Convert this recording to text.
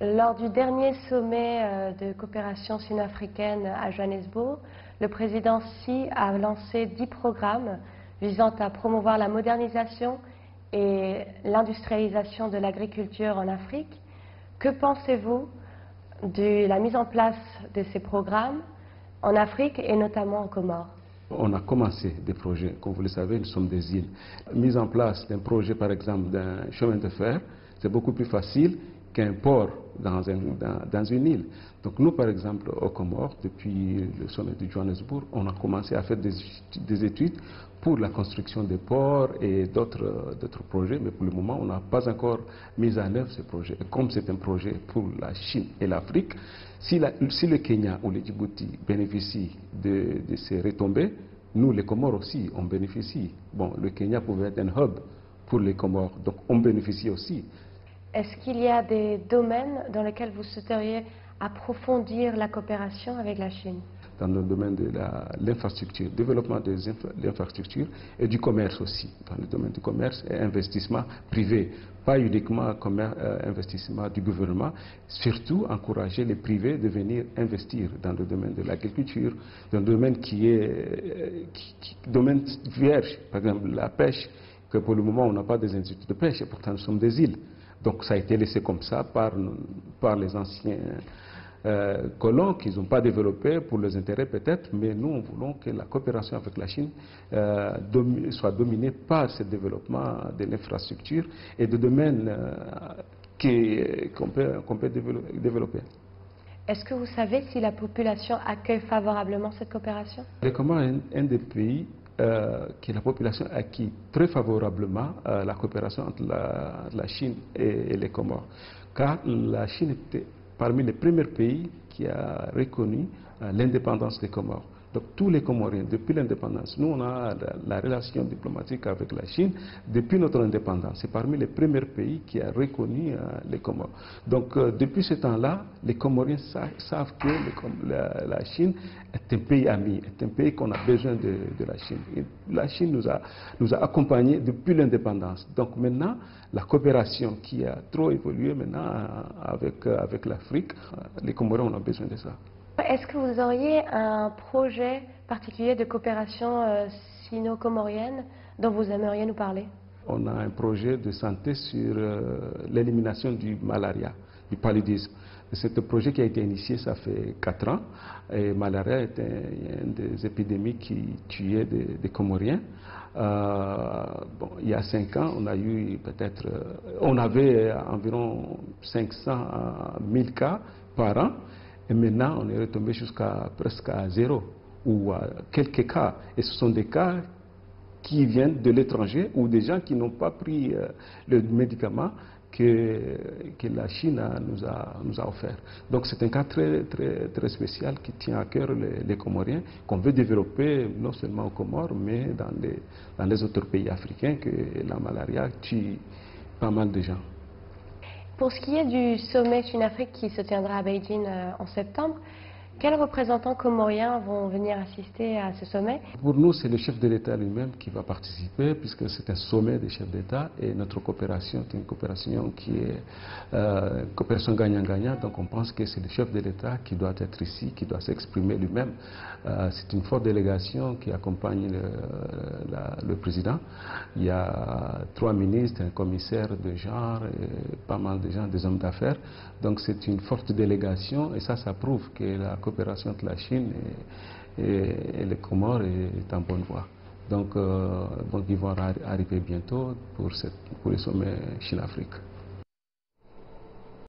Lors du dernier sommet de coopération sino-africaine à Johannesburg, le président Xi a lancé 10 programmes visant à promouvoir la modernisation et l'industrialisation de l'agriculture en Afrique. Que pensez-vous de la mise en place de ces programmes en Afrique et notamment en Comores? On a commencé des projets, comme vous le savez, nous sommes des îles. Mise en place d'un projet, par exemple, d'un chemin de fer, c'est beaucoup plus facile qu'un port dans une île. Donc nous, par exemple, aux Comores, depuis le sommet de Johannesburg, on a commencé à faire des études pour la construction des ports et d'autres projets, mais pour le moment, on n'a pas encore mis en œuvre ce projet. Et comme c'est un projet pour la Chine et l'Afrique, si le Kenya ou le Djibouti bénéficient de ces retombées, nous, les Comores aussi, on bénéficie. Bon, le Kenya pouvait être un hub pour les Comores, donc on bénéficie aussi. Est-ce qu'il y a des domaines dans lesquels vous souhaiteriez approfondir la coopération avec la Chine? Dans le domaine de l'infrastructure, développement de l'infrastructure et du commerce aussi. Dans le domaine du commerce et investissement privé, pas uniquement investissement du gouvernement, surtout encourager les privés de venir investir dans le domaine de l'agriculture, dans le domaine domaine vierge, par exemple la pêche, que pour le moment on n'a pas des instituts de pêche et pourtant nous sommes des îles. Donc ça a été laissé comme ça par les anciens colons qu'ils n'ont pas développé pour leurs intérêts peut-être, mais nous on voulons que la coopération avec la Chine soit dominée par ce développement de l'infrastructure et de domaines qu'on peut développer. Est-ce que vous savez si la population accueille favorablement cette coopération? Les Comores est un des pays que la population acquis très favorablement la coopération entre la Chine et les Comores. Car la Chine était parmi les premiers pays qui a reconnu l'indépendance des Comores. Donc tous les Comoriens, depuis l'indépendance, nous on a la relation diplomatique avec la Chine depuis notre indépendance. C'est parmi les premiers pays qui a reconnu les Comores. Donc depuis ce temps-là, les Comoriens savent que la Chine est un pays ami, est un pays qu'on a besoin de la Chine. Et la Chine nous a accompagnés depuis l'indépendance. Donc maintenant, la coopération qui a trop évolué maintenant avec l'Afrique, les Comoriens on a besoin de ça. Est-ce que vous auriez un projet particulier de coopération sino-comorienne dont vous aimeriez nous parler? On a un projet de santé sur l'élimination du malaria, du paludisme. C'est un projet qui a été initié, ça fait 4 ans. Et malaria est une des épidémies qui tuait des Comoriens. Il y a 5 ans, on avait environ 500 à 1000 cas par an. Et maintenant, on est retombé jusqu'à presque à 0 ou à quelques cas. Et ce sont des cas qui viennent de l'étranger ou des gens qui n'ont pas pris le médicament que la Chine nous a offert. Donc c'est un cas très, très, très spécial qui tient à cœur les Comoriens, qu'on veut développer non seulement aux Comores, mais dans les autres pays africains, que la malaria tue pas mal de gens. Pour ce qui est du sommet Chine-Afrique qui se tiendra à Beijing en septembre, quels représentants comoriens vont venir assister à ce sommet? Pour nous, c'est le chef de l'État lui-même qui va participer, puisque c'est un sommet des chefs d'État et notre coopération est une coopération qui est coopération gagnant-gagnant. Donc on pense que c'est le chef de l'État qui doit être ici, qui doit s'exprimer lui-même. C'est une forte délégation qui accompagne le président. Il y a 3 ministres, un commissaire de genre, et pas mal de gens, des hommes d'affaires. Donc c'est une forte délégation et ça prouve que la coopération entre la Chine et les Comores est en bonne voie. Donc ils vont arriver bientôt pour le sommet Chine-Afrique.